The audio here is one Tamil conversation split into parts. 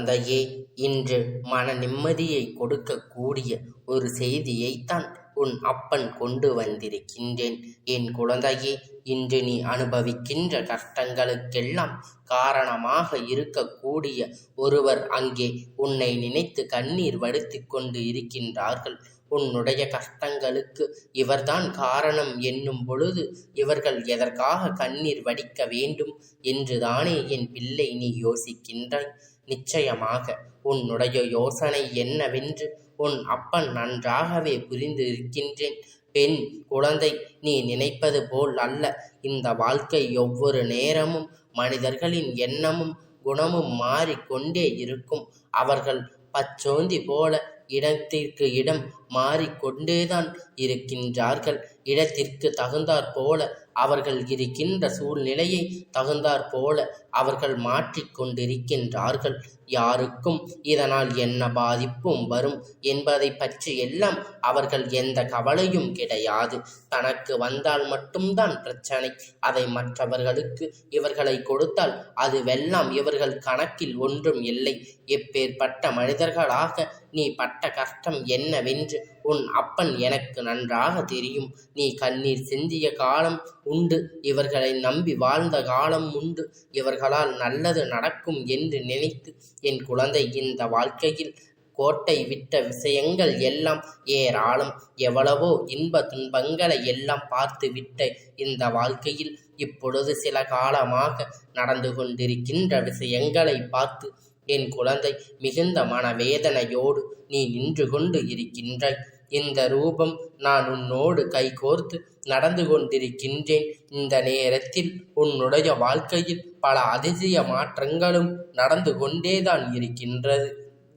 குழந்தையே, இன்று மன நிம்மதியை கொடுக்கக்கூடிய ஒரு செய்தியைத்தான் உன் அப்பன் கொண்டு வந்திருக்கின்றேன். என் குழந்தையே, இன்று நீ அனுபவிக்கின்ற கஷ்டங்களுக்கெல்லாம் காரணமாக இருக்கக்கூடிய ஒருவர் அங்கே உன்னை நினைத்து கண்ணீர் வடித்துக் கொண்டு இருக்கின்றார்கள். உன்னுடைய கஷ்டங்களுக்கு இவர்தான் காரணம் என்னும் பொழுது இவர்கள் எதற்காக கண்ணீர் வடிக்க வேண்டும் என்றுதானே என் பிள்ளை நீ யோசிக்கின்றாய். நிச்சயமாக உன்னுடைய யோசனை என்னவென்று உன் அப்பன் நன்றாகவே புரிந்து இருக்கின்றேன். பெண் குழந்தை, நீ நினைப்பது போல் அல்ல இந்த வாழ்க்கை. ஒவ்வொரு நேரமும் மனிதர்களின் எண்ணமும் குணமும் மாறிக்கொண்டே இருக்கும். அவர்கள் பச்சோந்தி போல இடத்திற்கு இடம் மாறிக்கொண்டேதான் இருக்கின்றார்கள். இடத்திற்கு தகுந்தாற் போல அவர்கள் இருக்கின்ற சூழ்நிலையை தகுந்தாற் போல அவர்கள் மாற்றிக்கொண்டிருக்கின்றார்கள். யாருக்கும் இதனால் என்ன பாதிப்பும் வரும் என்பதை பற்றி எல்லாம் அவர்கள் எந்த கவலையும் கிடையாது. தனக்கு வந்தால் மட்டும்தான் பிரச்சனை. அதை மற்றவர்களுக்கு இவர்களை கொடுத்தால் அதுவெல்லாம் இவர்கள் கணக்கில் ஒன்றும் இல்லை. எப்பேற்பட்ட மனிதர்களாக நீ பட்ட கஷ்டம் என்னவென்று உன் அப்பன் எனக்கு நன்றாக தெரியும். நீ கண்ணீர் சிந்திய காலம் உண்டு, இவர்களை நம்பி வாழ்ந்த காலம் உண்டு. இவர்களால் நல்லது நடக்கும் என்று நினைத்து என் குழந்தை இந்த வாழ்க்கையில் கோட்டை விட்ட விஷயங்கள் எல்லாம் ஏராளம். எவ்வளவோ இன்ப துன்பங்களை எல்லாம் பார்த்து விட்ட இந்த வாழ்க்கையில் இப்பொழுது சில காலமாக நடந்து கொண்டிருக்கின்ற விஷயங்களை பார்த்து என் குழந்தை மிகுந்த மனவேதனையோடு நீ நின்று கொண்டு இருக்கின்றாய். இந்த ரூபம் நான் உன்னோடு கைகோர்த்து நடந்து கொண்டிருக்கின்றேன். இந்த நேரத்தில் உன்னுடைய வாழ்க்கையில் பல அதிசய மாற்றங்களும் நடந்து கொண்டேதான் இருக்கின்றது.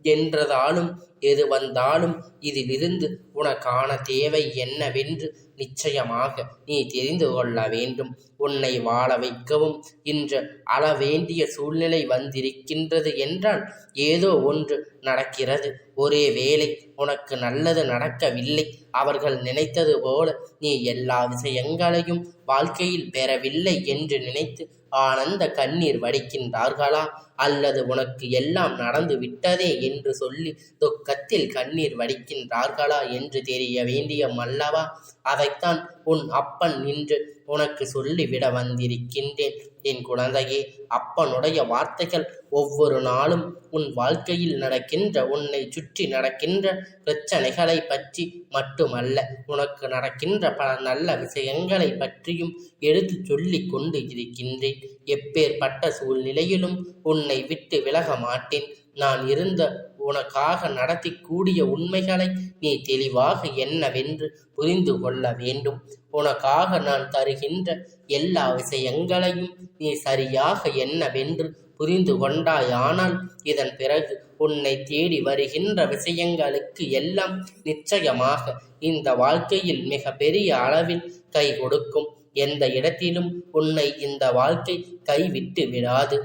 என்றதாலும் எது வந்தாலும் இதிலிருந்து உனக்கான தேவை என்னவென்று நிச்சயமாக நீ தெரிந்து கொள்ள வேண்டும். உன்னை வாழ வைக்கவும் இன்று அழ வேண்டிய சூழ்நிலை வந்திருக்கின்றது என்றால் ஏதோ ஒன்று நடக்கிறது. ஒரே வேளை உனக்கு நல்லது நடக்கவில்லை. அவர்கள் நினைத்தது போல நீ எல்லா விஷயங்களையும் வாழ்க்கையில் பெறவில்லை என்று நினைத்து ஆனந்த கண்ணீர் வடிக்கின்றார்களா, அல்லது உனக்கு எல்லாம் நடந்து விட்டதே என்று சொல்லி துக்கத்தில் கண்ணீர் வடிக்கின்றார்களா என்று தெரிய வேண்டியம் அல்லவா? அதைத்தான் உன் அப்பன் நின்று உனக்கு சொல்லிவிட வந்திருக்கின்றேன். என் குழந்தையே, அப்பனுடைய வார்த்தைகள் ஒவ்வொரு நாளும் உன் வாழ்க்கையில் நடக்கின்ற உன்னை சுற்றி நடக்கின்ற பிரச்சனைகளை பற்றி மட்டுமல்ல, உனக்கு நடக்கின்ற பல நல்ல விஷயங்களை பற்றியும் எடுத்து சொல்லி கொண்டு இருக்கின்றேன். எப்பேற்பட்ட சூழ்நிலையிலும் உன்னை விட்டு விலக மாட்டேன். நான் இருந்த உனக்காக நடத்தி கூடிய உண்மைகளை நீ தெளிவாக என்னவென்று புரிந்து கொள்ள வேண்டும். உனக்காக நான் தருகின்ற எல்லா விஷயங்களையும் நீ சரியாக என்னவென்று புரிந்து கொண்டாயானால் இதன் பிறகு உன்னை தேடி வருகின்ற விஷயங்களுக்கு எல்லாம் நிச்சயமாக இந்த வாழ்க்கையில் மிக பெரிய அளவில் கை கொடுக்கும். எந்த இடத்திலும் உன்னை இந்த வாழ்க்கை கைவிட்டு விடாது.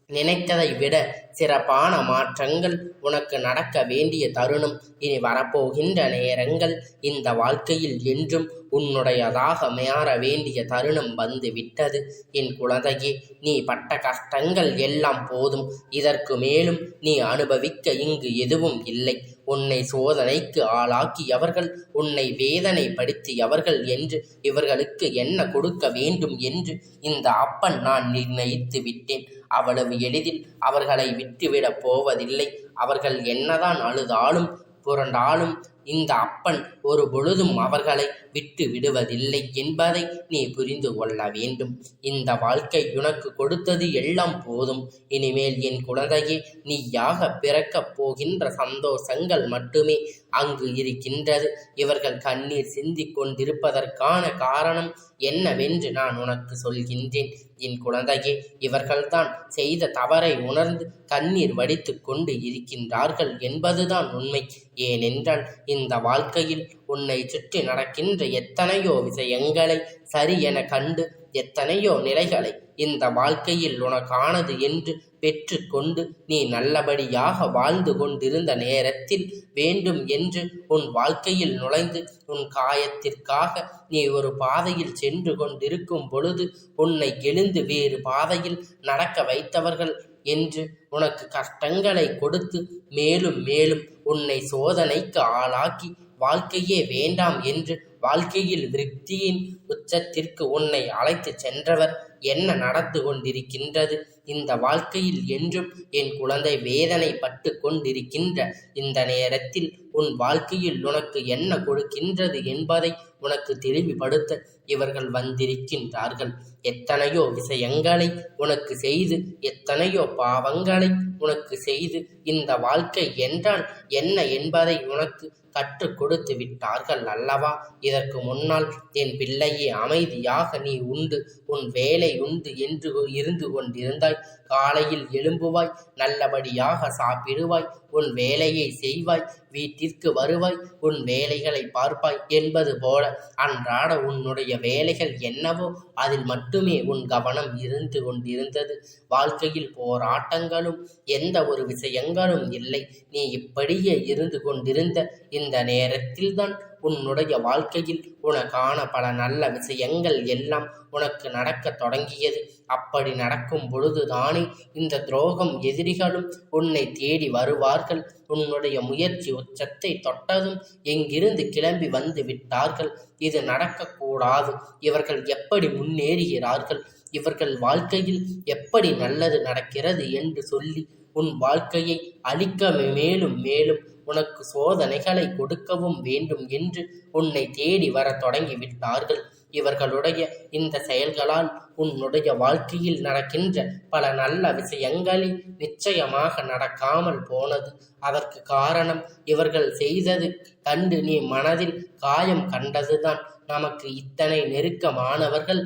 நினைத்ததை விட சிறப்பான மாற்றங்கள் உனக்கு நடக்க வேண்டிய தருணம் இனி வரப்போகின்ற நேரங்கள் இந்த வாழ்க்கையில் என்றும் உன்னுடையதாக மாற வேண்டிய தருணம் வந்து விட்டது. என் குழந்தையே, நீ பட்ட கஷ்டங்கள் எல்லாம் போதும். இதற்கு மேலும் நீ அனுபவிக்க இங்கு எதுவும் இல்லை. உன்னை சோதனைக்கு ஆளாக்கியவர்கள், உன்னை வேதனைப்படுத்தியவர்கள் என்று இவர்களுக்கு என்ன கொடுக்க வேண்டும் என்று இந்த அப்பன் நான் நிர்ணயித்து விட்டேன். அவ்வளவு எளிதில் அவர்களை விட்டுவிடப் போவதில்லை. அவர்கள் என்னதான் அழுதாலும் புரண்டாலும் இந்த அப்பன் ஒரு பொழுதும் அவர்களை விட்டு விடுவதில்லை என்பதை நீ புரிந்து கொள்ள வேண்டும். இந்த வாழ்க்கை உனக்கு கொடுத்தது எல்லாம் போதும். இனிமேல் என் குழந்தையே, நீயாக பிறக்கப் போகின்ற சந்தோஷங்கள் மட்டுமே அங்கு இருக்கின்றது. இவர்கள் கண்ணீர் சிந்திக் கொண்டிருப்பதற்கான காரணம் என்னவென்று நான் உனக்கு சொல்கின்றேன். என் குழந்தையே, இவர்கள்தான் செய்த தவறை உணர்ந்து கண்ணீர் வடித்து கொண்டு இருக்கின்றார்கள் என்பதுதான் உண்மை. ஏனென்றால் இந்த வாழ்க்கையில் உன்னை சுற்றி நடக்கின்ற எத்தனையோ விஷயங்களை சரி என கண்டு எத்தனையோ நிலைகளை இந்த வாழ்க்கையில் உனக்கானது என்று பெற்று கொண்டு நீ நல்லபடியாக வாழ்ந்து கொண்டிருந்த நேரத்தில் வேண்டும் என்று உன் வாழ்க்கையில் நுழைந்து உன் காயத்திற்காக நீ ஒரு பாதையில் சென்று கொண்டிருக்கும் பொழுது உன்னை எழுந்து வேறு பாதையில் நடக்க வைத்தவர்கள் என்று உனக்கு கஷ்டங்களை கொடுத்து மேலும் மேலும் உன்னை சோதனைக்கு ஆளாக்கி வாழ்க்கையே வேண்டாம் என்று வாழ்க்கையில் விருத்தியின் உச்சத்திற்கு உன்னை அழைத்து சென்றவர் என்ன நடந்து கொண்டிருக்கின்றது? இந்த வாழ்க்கையில் என்றும் என் குழந்தை வேதனை பட்டு கொண்டிருக்கின்ற இந்த நேரத்தில் உன் வாழ்க்கையில் உனக்கு என்ன கொடுக்கின்றது என்பதை உனக்கு தெளிவுபடுத்த இவர்கள் வந்திருக்கின்றார்கள். எத்தனையோ விஷயங்களை உனக்கு செய்து, எத்தனையோ பாவங்களை உனக்கு செய்து, இந்த வாழ்க்கை என்றால் என்ன என்பதை உனக்கு கற்றுக் கொடுத்து விட்டார்கள் அல்லவா? இதற்கு முன்னால் என் பிள்ளையே, அமைதியாக நீ உண்டு உன் வேலை உண்டு என்று இருந்து கொண்டிருந்தாய். காலையில் எழும்புவாய், நல்லபடியாக சாப்பிடுவாய், உன் வேலையை செய்வாய், வீட்டிற்கு வருவாய், உன் வேலைகளை பார்ப்பாய் என்பது போல அன்றாட உன்னுடைய வேலைகள் என்னவோ அதில் மட்டுமே உன் கவனம் இருந்து கொண்டிருந்தது. வாழ்க்கையில் போராட்டங்களும் எந்த ஒரு விஷயங்களும் இல்லை. நீ இப்படியே இருந்து கொண்டிருந்த இந்த நேரத்தில்தான் உன்னுடைய வாழ்க்கையில் உனக்கான பல நல்ல விஷயங்கள் எல்லாம் உனக்கு நடக்க தொடங்கியது. அப்படி நடக்கும் பொழுதுதானே இந்த துரோகம் எதிரிகளும் உன்னை தேடி வருவார்கள். உன்னுடைய முயற்சி உச்சத்தை தொட்டதும் எங்கிருந்து கிளம்பி வந்து விட்டார்கள். இது நடக்கக்கூடாது. இவர்கள் எப்படி முன்னேறுகிறார்கள், இவர்கள் வாழ்க்கையில் எப்படி நல்லது நடக்கிறது என்று சொல்லி உன் வாழ்க்கையை அழிக்க மேலும் மேலும் உனக்கு சோதனைகளை கொடுக்கவும் வேண்டும் என்று உன்னை தேடி வர தொடங்கிவிட்டார்கள். இவர்களுடைய இந்த செயல்களால் உன்னுடைய வாழ்க்கையில் நடக்கின்ற பல நல்ல விஷயங்களில் நிச்சயமாக நடக்காமல் போனது. அதற்கு காரணம் இவர்கள் செய்தது கண்டு நீ மனதில் காயம் கண்டதுதான். நமக்கு இத்தனை நெருக்கமானவர்கள்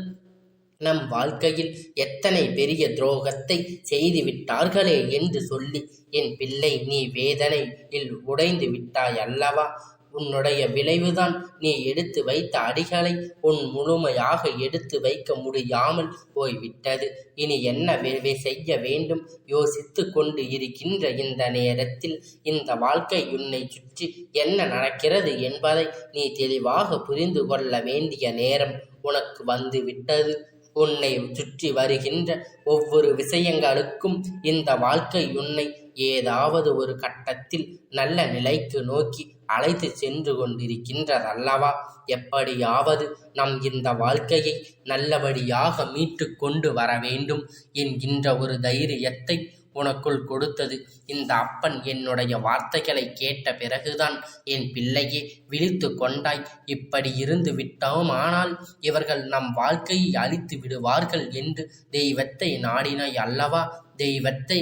நம் வாழ்க்கையில் எத்தனை பெரிய துரோகத்தை செய்து விட்டார்களே என்று சொல்லி என் பிள்ளை, நீ வேதனையில் உடைந்து விட்டாய் அல்லவா? உன்னுடைய விளைவுதான் நீ எடுத்து வைத்த அடிகளை உன் முழுமையாக எடுத்து வைக்க முடியாமல் போய்விட்டது. இனி என்ன செய்ய வேண்டும் யோசித்து கொண்டு இருக்கின்ற இந்த நேரத்தில் இந்த வாழ்க்கை உன்னை சுற்றி என்ன நடக்கிறது என்பதை நீ தெளிவாக புரிந்து கொள்ள வேண்டிய நேரம் உனக்கு வந்து விட்டது. உன்னை சுற்றி வருகின்ற ஒவ்வொரு விஷயங்களுக்கும் இந்த வாழ்க்கை உன்னை ஏதாவது ஒரு கட்டத்தில் நல்ல நிலைக்கு நோக்கி அழைத்து சென்று கொண்டிருக்கின்றதல்லவா? எப்படியாவது நம் இந்த வாழ்க்கையை நல்லபடியாக மீட்டு கொண்டு வர வேண்டும் என்கின்ற ஒரு தைரியத்தை உனக்குள் கொடுத்தது இந்த அப்பன். என்னுடைய வார்த்தைகளை கேட்ட பிறகுதான் என் பிள்ளையே விழித்து கொண்டாய். இப்படி இருந்து விட்டோம் ஆனால் இவர்கள் நம் வாழ்க்கையை அழித்து விடுவார்கள் என்று தெய்வத்தை நாடினாய் அல்லவா? தெய்வத்தை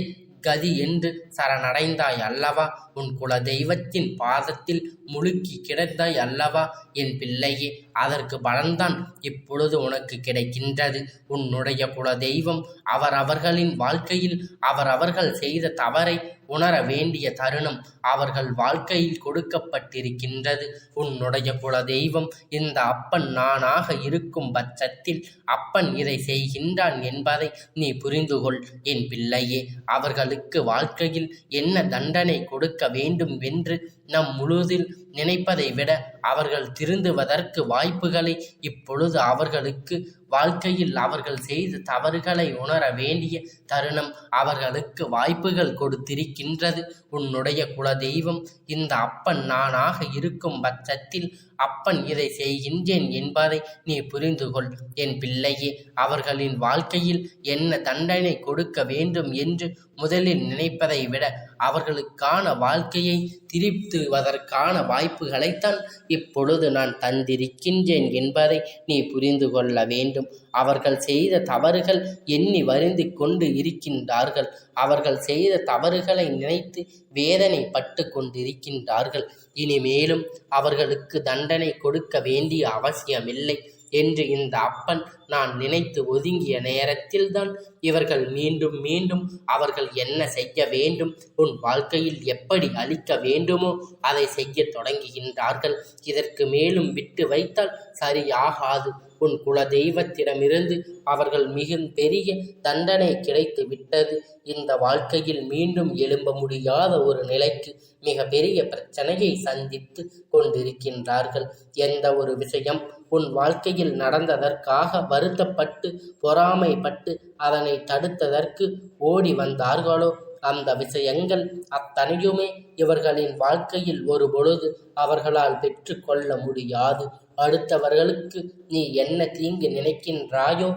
கதி என்று சரணடைந்தாய் அல்லவா? உன் குல தெய்வத்தின் பாதத்தில் முழுக்கி கிடந்தாய் அல்லவா என் பிள்ளையே? அதற்கு பலன்தான் இப்பொழுது உனக்கு கிடைக்கின்றது. உன்னுடைய குல தெய்வம் அவரவர்களின் வாழ்க்கையில் அவரவர்கள் செய்த தவறை உணர வேண்டிய தருணம் அவர்கள் வாழ்க்கையில் கொடுக்கப்பட்டிருக்கின்றது. உன்னுடைய குல தெய்வம் இந்த அப்பன் நானாக இருக்கும் பட்சத்தில் அப்பன் இதை செய்கின்றான் என்பதை நீ புரிந்து கொள் என் பிள்ளையே. அவர்களுக்கு வாழ்க்கையில் என்ன தண்டனை கொடுக்க வேண்டும் என்று நம் முழுதில் நினைப்பதை விட அவர்கள் திருந்துவதற்கு வாய்ப்புகளை இப்பொழுது அவர்களுக்கு வாழ்க்கையில் அவர்கள் செய்த தவறுகளை உணர வேண்டிய தருணம் அவர்களுக்கு வாய்ப்புகள் கொடுத்திருக்கின்றது. உன்னுடைய குல தெய்வம் இந்த அப்பன் நானாக இருக்கும் பட்சத்தில் அப்பன் இதை செய்கின்றேன் என்பதை நீ புரிந்து கொள் என் பிள்ளையே. அவர்களின் வாழ்க்கையில் என்ன தண்டனை கொடுக்க வேண்டும் என்று முதலில் நினைப்பதை விட அவர்களுக்கான வாழ்க்கையை திருத்துவதற்கான வாய்ப்புகளைத்தான் இப்பொழுது நான் தந்திருக்கின்றேன் என்பதை நீ புரிந்து கொள்ள வேண்டும். அவர்கள் செய்த தவறுகள் எண்ணி வருந்தி கொண்டு இருக்கின்றார்கள். அவர்கள் செய்த தவறுகளை நினைத்து வேதனைப்பட்டு கொண்டிருக்கின்றார்கள். இனிமேலும் அவர்களுக்கு தண்டனை கொடுக்க வேண்டிய அவசியமில்லை என்று இந்த அப்பன் நான் நினைத்து ஒதுங்கிய நேரத்தில்தான் இவர்கள் மீண்டும் மீண்டும் அவர்கள் என்ன செய்ய வேண்டும், உன் வாழ்க்கையில் எப்படி அளிக்க வேண்டுமோ அதை செய்ய தொடங்குகின்றார்கள். இதற்கு மேலும் விட்டு வைத்தால் சரியாகாது. உன் குல தெய்வத்திடமிருந்து அவர்கள் மிக பெரிய தண்டனை கிடைத்து விட்டது. இந்த வாழ்க்கையில் மீண்டும் எழும்ப முடியாத ஒரு நிலைக்கு மிக பெரிய பிரச்சனையை சந்தித்து கொண்டிருக்கின்றார்கள். எந்த ஒரு விஷயம் உன் வாழ்க்கையில் நடந்ததற்காக வருத்தப்பட்டு பொறாமைப்பட்டு அதனை தடுத்ததற்கு ஓடி வந்தார்களோ அந்த விஷயங்கள் அத்தனையுமே இவர்களின் வாழ்க்கையில் ஒரு பொழுது அவர்களால் பெற்று கொள்ள முடியாது. அடுத்தவர்களுக்கு நீ என்ன தீங்கு நினைக்கின்றாயோ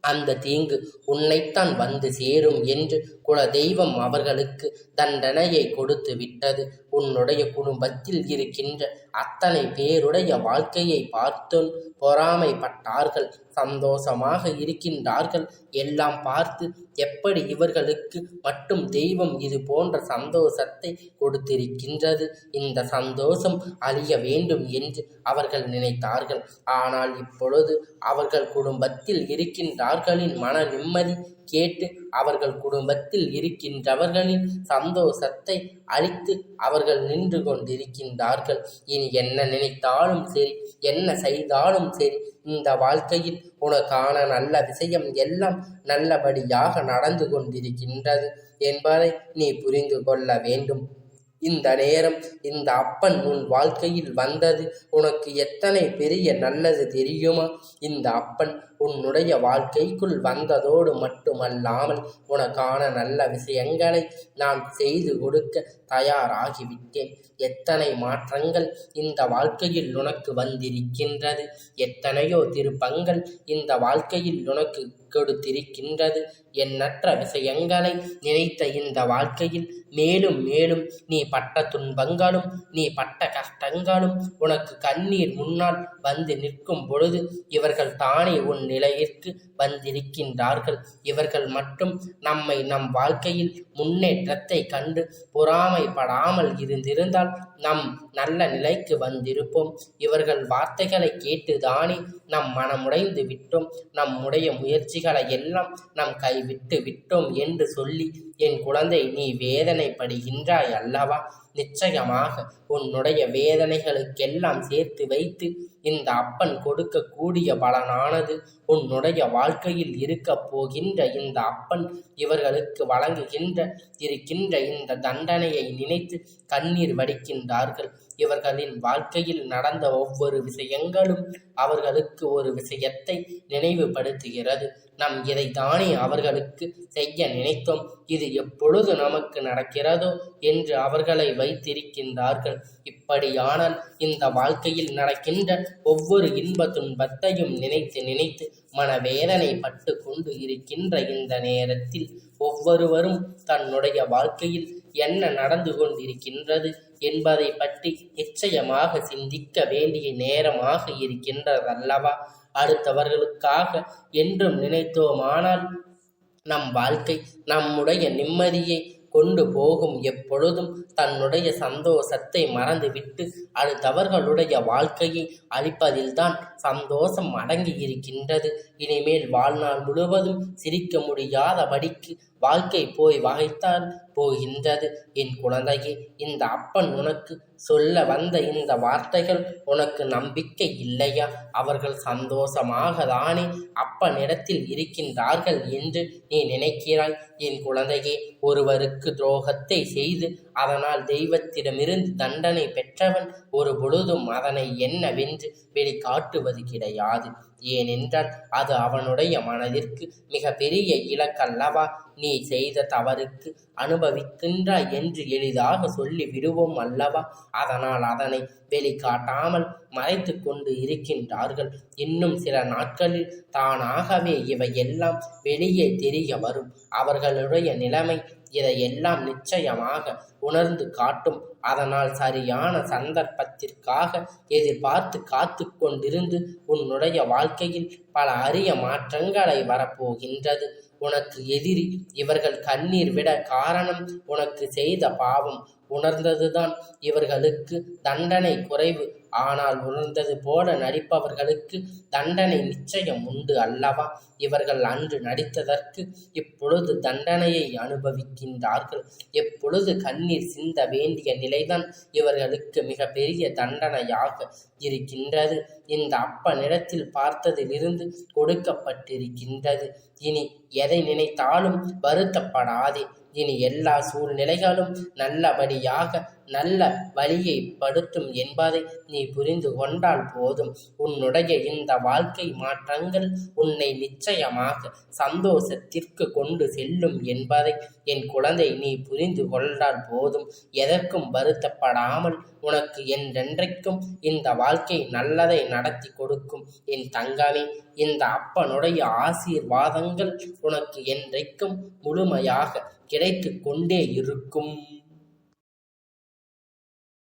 அந்த தீங்கு உன்னைத்தான் வந்து சேரும் என்று குலதெய்வம் அவர்களுக்கு தண்டனையை கொடுத்து விட்டது. உன்னுடைய குடும்பத்தில் இருக்கின்ற அத்தனை பேருடைய வாழ்க்கையை பார்த்தும் பொறாமைப்பட்டார்கள், சந்தோஷமாக இருக்கின்றார்கள். எல்லாம் பார்த்து எப்படி இவர்களுக்கு மட்டும் தெய்வம் இது போன்ற சந்தோஷத்தை கொடுத்திருக்கின்றது, இந்த சந்தோஷம் அழிய வேண்டும் என்று அவர்கள் நினைத்தார்கள். ஆனால் இப்பொழுது அவர்கள் குடும்பத்தில் இருக்கின்றார்களின் மன நிம்மதி கேட்டு அவர்கள் குடும்பத்தில் இருக்கின்றவர்களின் சந்தோஷத்தை அழித்து அவர்கள் நின்று கொண்டிருக்கின்றார்கள். இனி என்ன நினைத்தாலும் சரி, என்ன செய்தாலும் சரி, இந்த வாழ்க்கையில் உனக்கான நல்ல விஷயம் எல்லாம் நல்லபடியாக நடந்து கொண்டிருக்கின்றது என்பதை நீ புரிந்து கொள்ள வேண்டும். இந்த நேரம் இந்த அப்பன் உன் வாழ்க்கையில் வந்தது உனக்கு எத்தனை பெரிய நல்லது தெரியுமா? இந்த அப்பன் உன்னுடைய வாழ்க்கைக்குள் வந்ததோடு மட்டுமல்லாமல் உனக்கான நல்ல விஷயங்களை நான் செய்து கொடுக்க தயாராகிவிட்டேன். எத்தனை மாற்றங்கள் இந்த வாழ்க்கையில் உனக்கு வந்திருக்கின்றது, எத்தனையோ திருப்பங்கள் இந்த வாழ்க்கையில் உனக்கு கொடுத்திருக்கின்றது. எண்ணற்ற விஷயங்களை நினைத்த இந்த வாழ்க்கையில் மேலும் மேலும் நீ பட்ட துன்பங்களும் நீ பட்ட கஷ்டங்களும் உனக்கு கண்ணீர் முன்னால் வந்து நிற்கும் பொழுது இவர்கள் தானே உன் நிலையிற்கு வந்திருக்கின்றார்கள். இவர்கள் மட்டும் நம்மை நம் வாழ்க்கையில் முன்னேற்றத்தை கண்டு பொறாமைப்படாமல் இருந்திருந்தால் நம் நல்ல நிலைக்கு வந்திருப்போம். இவர்கள் வார்த்தைகளை கேட்டுதானே நம் மனமுடைந்து விட்டோம், நம்முடைய முயற்சிகளை எல்லாம் நம் கைவிட்டு விட்டோம் என்று சொல்லி என் குழந்தை நீ வேதனைப்படுகின்றாய் அல்லவா? நிச்சயமாக உன்னுடைய வேதனைகளுக்கெல்லாம் சேர்த்து வைத்து இந்த அப்பன் கொடுக்கக்கூடிய பலனானது உன்னுடைய வாழ்க்கையில் இருக்க போகின்ற இந்த அப்பன் இவர்களுக்கு இருக்கின்ற இந்த தண்டனையை நினைத்து கண்ணீர் வடிக்கின்றார்கள். இவர்களின் வாழ்க்கையில் நடந்த ஒவ்வொரு விஷயங்களும் அவர்களுக்கு ஒரு விஷயத்தை நினைவுபடுத்துகிறது. நாம் இதைத்தானே அவர்களுக்கு செய்ய நினைத்தோம், இது எப்பொழுது நமக்கு நடக்கிறதோ என்று அவர்களை வைத்திருக்கின்றார்கள். இப்படியானால் இந்த வாழ்க்கையில் நடக்கின்ற ஒவ்வொரு இன்ப துன்பத்தையும் நினைத்து நினைத்து மனவேதனை பட்டு கொண்டு இருக்கின்ற இந்த நேரத்தில் ஒவ்வொருவரும் தன்னுடைய வாழ்க்கையில் என்ன நடந்து கொண்டிருக்கின்றது என்பதை பற்றி நிச்சயமாக சிந்திக்க வேண்டிய நேரமாக இருக்கின்றதல்லவா? அடுத்தவர்களுக்காக என்றும் நினைத்தோமானால் நம் வாழ்க்கை நம்முடைய நிம்மதியை கொண்டு போகும். எப்பொழுதும் தன்னுடைய சந்தோஷத்தை மறந்துவிட்டு அடுத்தவர்களுடைய வாழ்க்கையை அளிப்பதில்தான் சந்தோஷம் அடங்கி இருக்கின்றது. இனிமேல் வாழ்நாள் முழுவதும் சிரிக்க முடியாதபடிக்கு வாழ்க்கை போய் வகைத்தான் போகின்றது. என் குழந்தையே, இந்த அப்பன் உனக்கு சொல்ல வந்த இந்த வார்த்தைகள் உனக்கு நம்பிக்கை இல்லையா? அவர்கள் சந்தோஷமாக தானே அப்பனிடத்தில் இருக்கின்றார்கள் என்று நீ நினைக்கிறாய். என் குழந்தையே, ஒருவருக்கு துரோகத்தை செய்து அதனால் தெய்வத்திடமிருந்து தண்டனை பெற்றவன் ஒரு பொழுதும் அதனை என்னவென்று வெளிக்காட்டுவது கிடையாது. ஏனென்றால் அது அவனுடைய மனதிற்கு மிக பெரிய இலக்கல்லவா? நீ செய்த தவறுக்கு அனுபவிக்கின்றாய் என்று எளிதாக சொல்லி விடுவோம் அல்லவா? அதனால் அதனை வெளிக்காட்டாமல் மறைத்து கொண்டு இருக்கின்றார்கள். இன்னும் சில நாட்களில் தானாகவே இவையெல்லாம் வெளியே தெரிய வரும். அவர்களுடைய நிலைமை இதையெல்லாம் நிச்சயமாக உணர்ந்து காட்டும். அதனால் சரியான சந்தர்ப்பத்திற்காக எதிர்பார்த்து காத்து கொண்டிருந்து உன்னுடைய வாழ்க்கையில் பல அரிய மாற்றங்களை வரப்போகின்றது. உனக்கு எதிரி இவர்கள் கண்ணீர் விட காரணம் உனக்கு செய்த பாவம் உணர்ந்ததுதான். இவர்களுக்கு தண்டனை குறைவு, ஆனால் உணர்ந்தது போல நடிப்பவர்களுக்கு தண்டனை நிச்சயம் உண்டு அல்லவா? இவர்கள் அன்று நடித்ததற்கு இப்பொழுது தண்டனையை அனுபவிக்கின்றார்கள். எப்பொழுது கண்ணீர் சிந்த வேண்டிய நிலைதான் இவர்களுக்கு மிக பெரிய தண்டனையாக இருக்கின்றது. இந்த அப்பனிடத்தில் பார்த்ததிலிருந்து கொடுக்கப்பட்டிருக்கின்றது. இனி எதை நினைத்தாலும் வருத்தப்படாதே. இனி எல்லா சூழ்நிலைகளும் நல்லபடியாக நல்ல வழியை படுத்தும் என்பதை நீ புரிந்து கொண்டால் போதும். உன்னுடைய இந்த வாழ்க்கை மாற்றங்கள் உன்னை நிச்சயமாக சந்தோஷத்திற்கு கொண்டு செல்லும் என்பதை என் குழந்தை நீ புரிந்து கொண்டால் போதும். எதற்கும் வருத்தப்படாமல் உனக்கு என்றென்றைக்கும் இந்த வாழ்க்கை நல்லதை நடத்தி கொடுக்கும் என் தங்கமே. இந்த அப்பனுடைய ஆசீர்வாதங்கள் உனக்கு என்றைக்கும் முழுமையாக கிடைத்து கொண்டே இருக்கும்.